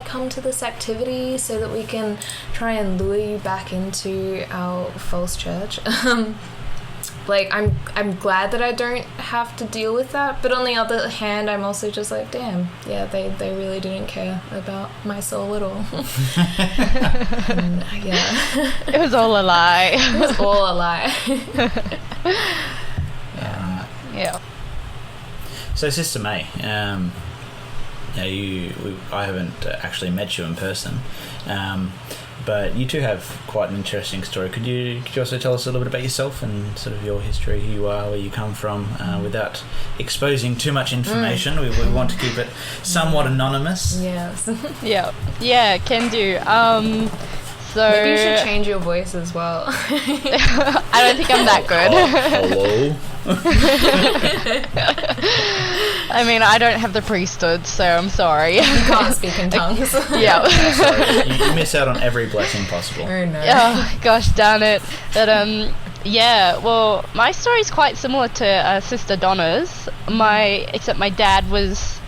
come to this activity so that we can try and lure you back into our false church. Like, I'm glad that I don't have to deal with that, but on the other hand, I'm also just like, damn, yeah, they really didn't care about my soul at all. And, yeah. It was all a lie. It was all a lie. Yeah. So, Sister May, I haven't actually met you in person, but you two have quite an interesting story. Could you also tell us a little bit about yourself and sort of your history, who you are, where you come from, without exposing too much information? We want to keep it somewhat anonymous. Yes. Yeah, can do. So maybe you should change your voice as well. I don't think I'm that good. Hello. I mean, I don't have the priesthood, so I'm sorry. You can't speak in tongues. Yeah. Sorry, you miss out on every blessing possible. Oh no. Oh, gosh darn it. But yeah, well, my story's quite similar to Sister Donna's. Except my dad was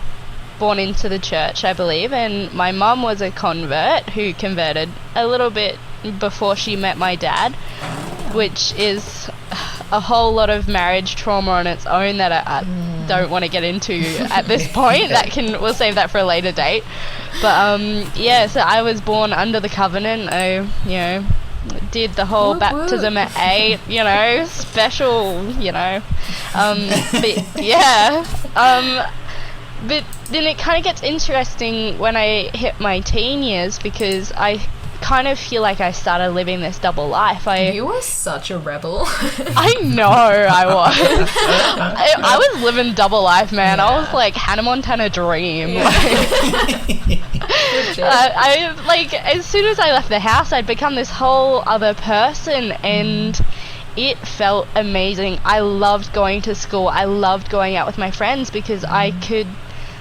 born into the church, I believe, and my mum was a convert who converted a little bit before she met my dad, which is a whole lot of marriage trauma on its own that I don't want to get into at this point. We'll save that for a later date. But yeah, so I was born under the covenant. I did the whole baptism at 8, special, but yeah, but then it kind of gets interesting when I hit my teen years, because I kind of feel like I started living this double life. You were such a rebel. I know I was. I was living double life, man. Yeah. I was like Hannah Montana dream. Yeah. I like, as soon as I left the house, I'd become this whole other person, and it felt amazing. I loved going to school. I loved going out with my friends because I could,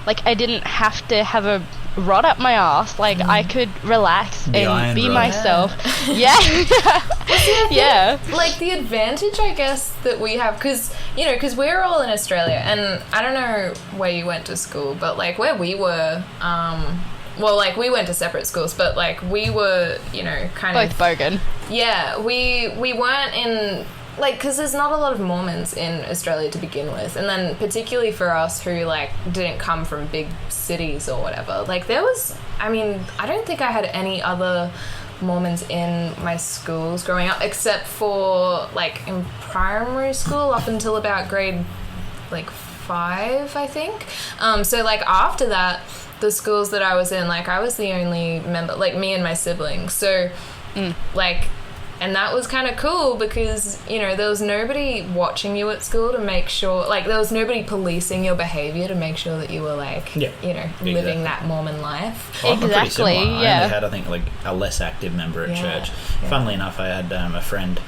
like, I didn't have to have a rod up my ass. Like, I could relax and be myself. Yeah. Yeah. Like, the advantage, I guess, that we have, because we're all in Australia, and I don't know where you went to school, but, like, where we were, well, like, we went to separate schools, but, like, we were, kind of... Both bogan. Yeah, we weren't in... Like, because there's not a lot of Mormons in Australia to begin with, and then particularly for us who, like, didn't come from big cities or whatever, like, there was, I mean, I don't think I had any other Mormons in my schools growing up, except for, like, in primary school up until about grade, like, 5, I think. So, like, after that, the schools that I was in, like, I was the only member, like, me and my siblings, so, like... And that was kind of cool because, there was nobody watching you at school to make sure, like, there was nobody policing your behavior to make sure that you were, like, living that Mormon life. Well, exactly, pretty similar. Yeah. I only had, I think, like, a less active member at church. Yeah. Funnily enough, I had a friend,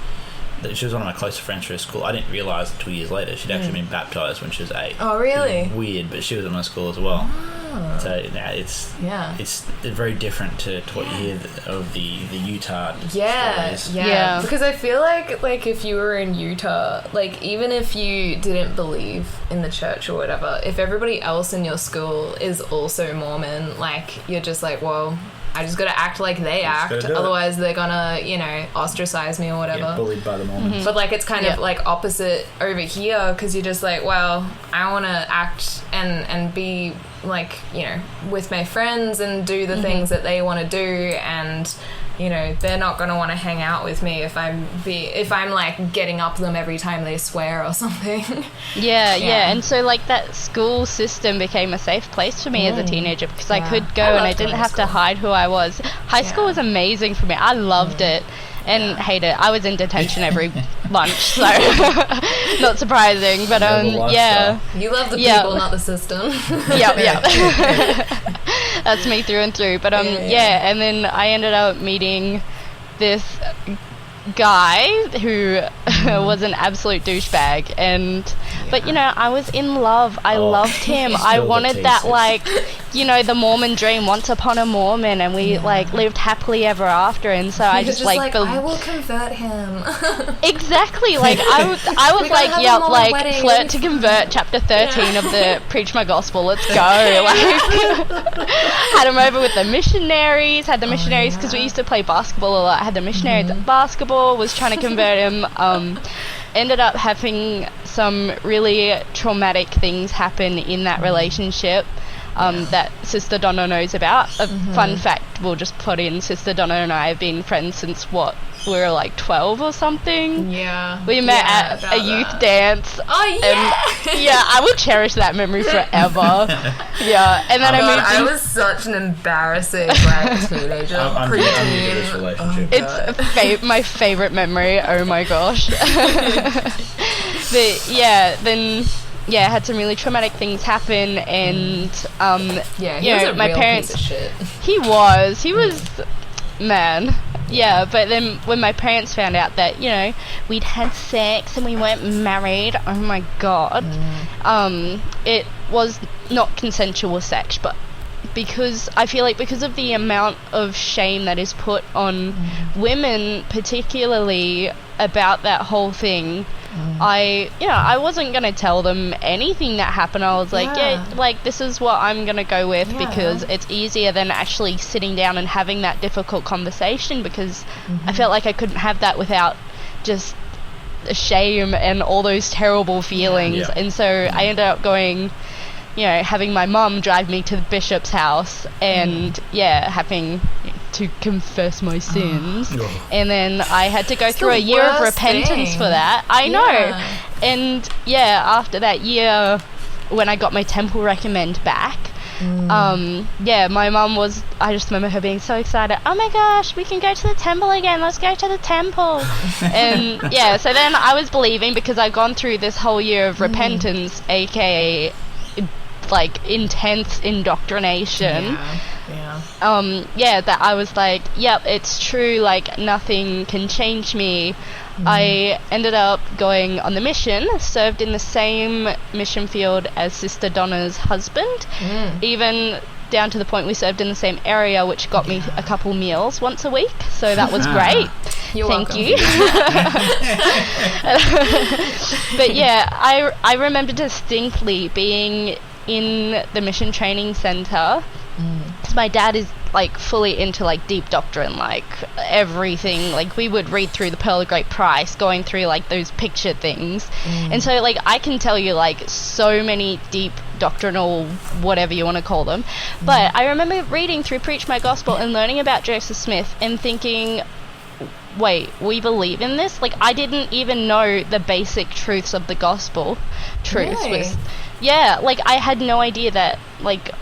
she was one of my closer friends through school. I didn't realise until years later she'd actually been baptised when she was 8. Oh, really? Weird, but she was in my school as well. Oh. So it's very different to what you hear of the Utah stories. Yeah. Because I feel like if you were in Utah, like, even if you didn't believe in the church or whatever, if everybody else in your school is also Mormon, like, you're just like, well, I just gotta act like they act, otherwise they're gonna, ostracize me or whatever. Get bullied by the Mormons. Mm-hmm. But, like, it's kind of, like, opposite over here, because you're just like, well, I want to act and be, like, with my friends and do the things that they want to do, and, they're not going to want to hang out with me if I'm like, getting up them every time they swear or something. Yeah. And so, like, that school system became a safe place for me as a teenager, because I could go and I didn't have to hide who I was. High school was amazing for me. I loved it. And hate it. I was in detention every lunch, so not surprising. But yeah, you love the people, not the system. Yep. That's me through and through. But and then I ended up meeting this guy who was an absolute douchebag, and But, you know, I was in love. I loved him. I wanted that, like, you know, the Mormon dream, once upon a Mormon, and we, like, lived happily ever after. And so I just like I will convert him. Exactly. Like, I was like, yeah, like, wedding. Flirt to convert, chapter 13 of the Preach My Gospel. Let's go. Like, had him over with the missionaries, because we used to play basketball a lot. Had the missionaries at basketball, was trying to convert him. Ended up having some really traumatic things happen in that relationship that Sister Donna knows about. A fun fact we'll just put in, Sister Donna and I have been friends since we were like 12 or something. Yeah. We met at a youth dance. Oh, yeah! And, I will cherish that memory forever. Yeah. And then I was such an embarrassing, like, teenager. I'm new to this relationship. It's my favourite memory. Oh my gosh. But, yeah, then... Yeah, had some really traumatic things happen, and he was a my real parents. Piece of shit. He was, man. Yeah, but then when my parents found out that, you know, we'd had sex and we weren't married, oh my god, it was not consensual sex, but because I feel like because of the amount of shame that is put on women, particularly about that whole thing. I wasn't going to tell them anything that happened. I was like, like, this is what I'm going to go with because it's easier than actually sitting down and having that difficult conversation, because I felt like I couldn't have that without just shame and all those terrible feelings. Yeah. And so I ended up going, you know, having my mum drive me to the bishop's house and, having to confess my sins. And then I had to go through a year of repentance for that. I know. And, after that year, when I got my temple recommend back, my mum was, I just remember her being so excited. Oh my gosh, we can go to the temple again. Let's go to the temple. And, so then I was believing, because I'd gone through this whole year of repentance, aka... like intense indoctrination. That I was like, yep, it's true, like nothing can change me. I ended up going on the mission, served in the same mission field as Sister Donna's husband, even down to the point we served in the same area, which got me a couple meals once a week, so that was great. Thank you. But I remember distinctly being in the mission training center, because my dad is like fully into like deep doctrine, like everything. Like we would read through the Pearl of Great Price, going through like those picture things, and so like I can tell you like so many deep doctrinal whatever you want to call them. But I remember reading through Preach My Gospel and learning about Joseph Smith and thinking, wait, we believe in this? Like I didn't even know the basic truths of the gospel. Like I had no idea that like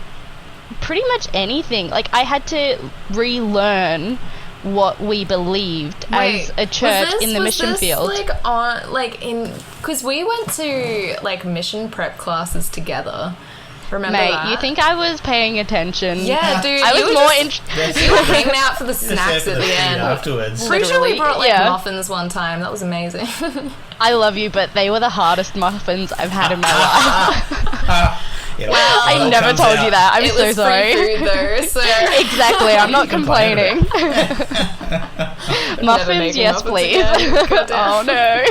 pretty mumuch anything. Like I had to relearn what we believed as a church in the mission field. Like on like in because we went to like mission prep classes together. Remember that? You think I was paying attention? Yeah, dude. I was more interested. You were hanging out for the snacks at the end. Afterwards. Pretty sure we brought like muffins one time. That was amazing. I love you, but they were the hardest muffins I've had in my life. Well, I never told you that. I'm so sorry. Free food though, so exactly. I'm not complaining. Muffins, yes, please. Oh no.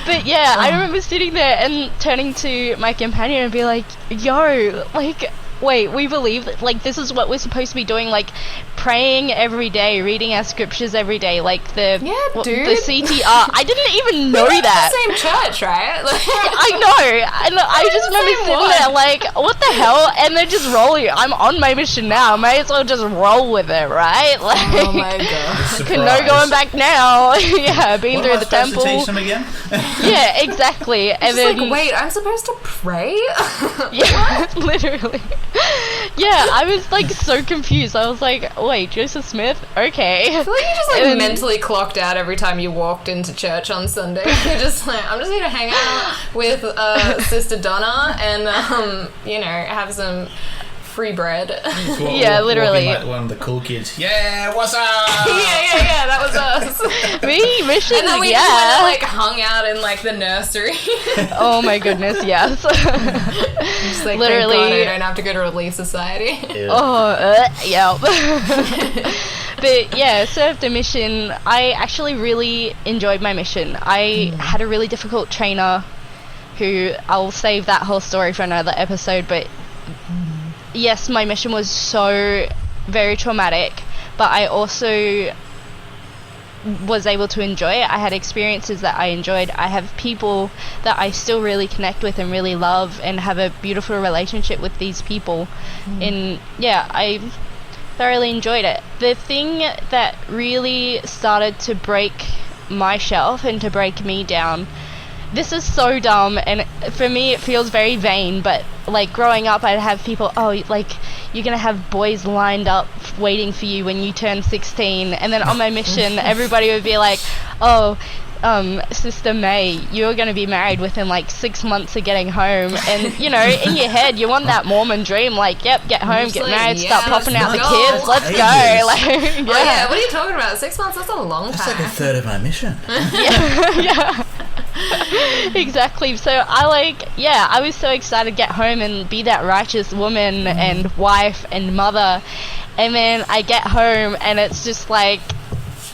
But I remember sitting there and turning to my companion and be like, "Yo, like." Wait, we believe that, like, this is what we're supposed to be doing, like, praying every day, reading our scriptures every day, like, the CTR. I didn't even know that. We're in the same church, right? Like, I know. And I just remember sitting there, like, what the hell? And they're just rolling. I'm on my mission now. I may as well just roll with it, right? Like, oh my god. No going back now. Been through the temple. To teach them again? Yeah, exactly. And then, like, wait, I'm supposed to pray? Literally. I was like so confused. I was like, wait, Joseph Smith? Okay. I feel like you just like mentally clocked out every time you walked into church on Sunday. You're just like, I'm just here to hang out with Sister Donna and, have some free bread. Yeah, literally. Like one of the cool kids. Yeah, what's up? yeah, that was us. Mission, and then we just went and, like, hung out in, like, the nursery. Oh my goodness, yes. Just like, literally, thank God I don't have to go to Relief Society. Ew. Yeah. But yeah, served a mission. I actually really enjoyed my mission. I had a really difficult trainer who, I'll save that whole story for another episode, but yes, my mission was so very traumatic, but I also was able to enjoy it. I had experiences that I enjoyed. I have people that I still really connect with and really love and have a beautiful relationship with these people. And yeah, I thoroughly enjoyed it. The thing that really started to break my shelf and to break me down, this is so dumb, and for me it feels very vain, but like growing up I'd have people, oh, like you're gonna have boys lined up waiting for you when you turn 16, and then on my mission everybody would be like, oh, Sister May, you're going to be married within like 6 months of getting home. And, you know, in your head, you want that Mormon dream, like, yep, get home, get married, start popping out the kids, let's go. Like, yeah. Oh, yeah, what are you talking about? 6 months? That's a long time. That's like a third of my mission. Yeah. Exactly. So I was so excited to get home and be that righteous woman and wife and mother. And then I get home and it's just like,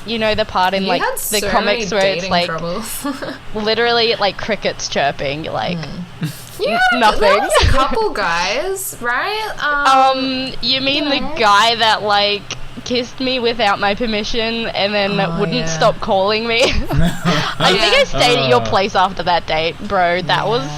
you know, the part in like the so comics where it's like literally like crickets chirping, like nothing. There was a couple guys, right? You mean the guy that like kissed me without my permission and then wouldn't stop calling me? I think I stayed at your place after that date, bro. That was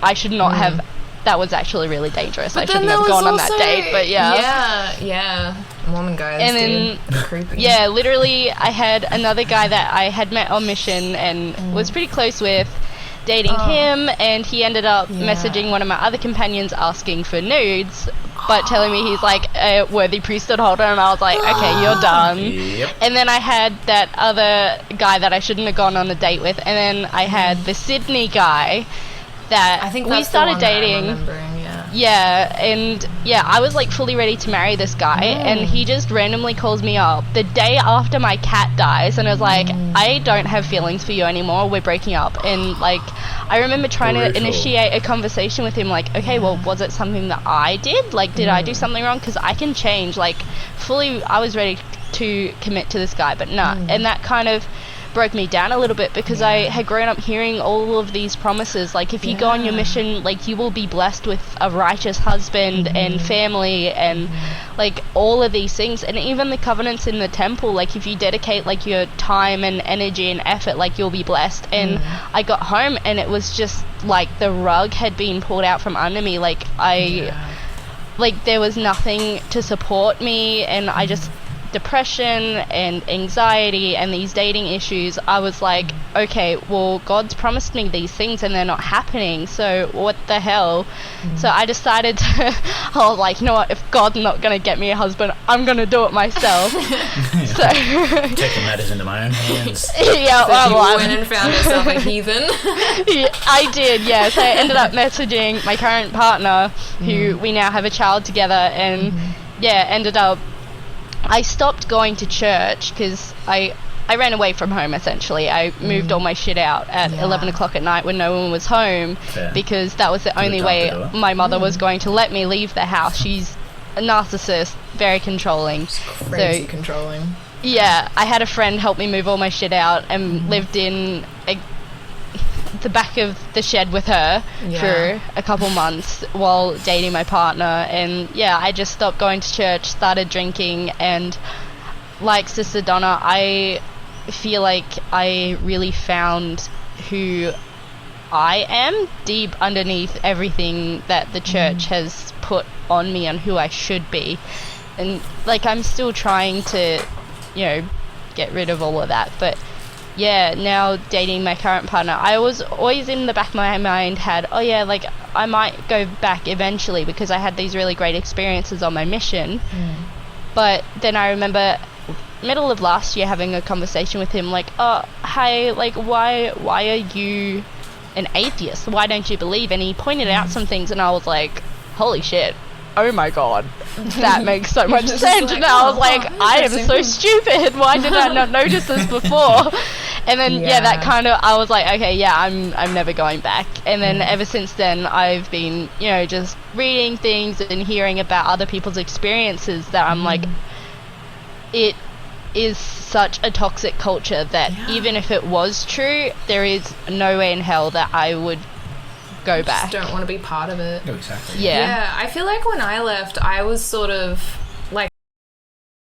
I should not have. That was actually really dangerous. I shouldn't have gone on that date, but yeah. Mormon guys, and then creepy. Yeah, literally, I had another guy that I had met on mission and was pretty close with, dating him, and he ended up messaging one of my other companions asking for nudes, but telling me he's like a worthy priesthood holder, and I was like, okay, you're done. Yep. And then I had that other guy that I shouldn't have gone on a date with, and then I had the Sydney guy that I think we started dating. I was like fully ready to marry this guy, and he just randomly calls me up the day after my cat dies and is like, I don't have feelings for you anymore, we're breaking up. And like, I remember trying to initiate a conversation with him, like, okay, well, was it something that I did? Like, did I do something wrong? Because I can change. Like, fully, I was ready to commit to this guy, but nah. And that kind of broke me down a little bit because I had grown up hearing all of these promises, like if you go on your mission, like you will be blessed with a righteous husband and family and like all of these things, and even the covenants in the temple, like if you dedicate like your time and energy and effort, like you'll be blessed. And I got home and it was just like the rug had been pulled out from under me. Like like there was nothing to support me, and I just depression and anxiety and these dating issues, I was like, okay, well, God's promised me these things and they're not happening, so what the hell? So I decided to, I was like, you know what, if God's not going to get me a husband, I'm going to do it myself. So taking matters into my own hands. Yeah, so well, you went and found yourself a heathen. Yeah, I did, yes. I ended up messaging my current partner, who we now have a child together, and ended up, I stopped going to church because I ran away from home, essentially. I moved all my shit out at 11 o'clock at night when no one was home, because that was the only way my mother was going to let me leave the house. She's a narcissist, very controlling. Crazy controlling. Yeah, I had a friend help me move all my shit out and lived in the back of the shed with her for a couple months while dating my partner. And I just stopped going to church, started drinking, and like Sister Donna, I feel like I really found who I am deep underneath everything that the church has put on me and who I should be. And like, I'm still trying to, get rid of all of that, but now dating my current partner, I was always in the back of my mind had, like I might go back eventually because I had these really great experiences on my mission. But then I remember middle of last year having a conversation with him, like, oh, hey, like why are you an atheist? Why don't you believe? And he pointed out some things and I was like, holy shit, oh my god, that makes so much sense. And I was like, I am so stupid. Why did I not notice this before? And then that kind of, I was like, okay, yeah, I'm never going back. And then ever since then, I've been, you know, just reading things and hearing about other people's experiences that I'm like, it is such a toxic culture that even if it was true, there is no way in hell that I would go back. Just don't want to be part of it. Oh, exactly. Yeah. I feel like when I left, I was sort of